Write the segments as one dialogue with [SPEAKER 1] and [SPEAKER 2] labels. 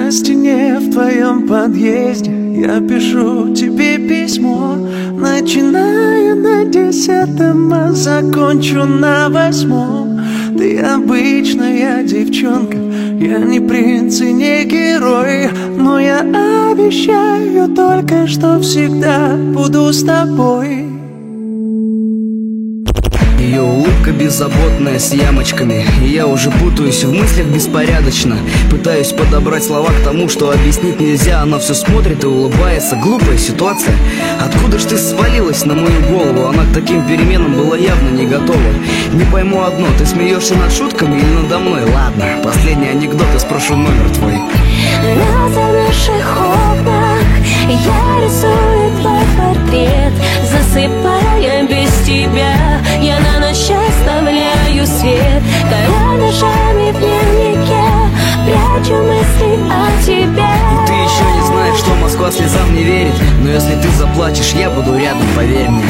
[SPEAKER 1] На стене в твоем подъезде я пишу тебе письмо. Начинаю на 10-м, а закончу на 8-м. Ты обычная девчонка, я не принц и не герой, но я обещаю только, что всегда буду с тобой.
[SPEAKER 2] Ее улыбка беззаботная, с ямочками, и я уже путаюсь в мыслях беспорядочно. Пытаюсь подобрать слова к тому, что объяснить нельзя. Она все смотрит и улыбается. Глупая ситуация. Откуда ж ты свалилась на мою голову? Она к таким переменам была явно не готова. Не пойму одно, ты смеешься над шутками или надо мной? Ладно, последний анекдот из прошлого номер твой.
[SPEAKER 3] На замерзших окнах я рисую твой портрет, засыпая без тебя. Я на ночь оставляю свет, карандашами в дневнике прячу мысли о тебе.
[SPEAKER 2] И ты еще не знаешь, что Москва слезам не верит, но если ты заплачешь, я буду рядом, поверь мне.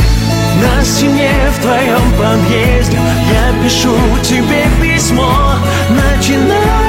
[SPEAKER 1] На стене в твоем подъезде я пишу тебе письмо. Начинаю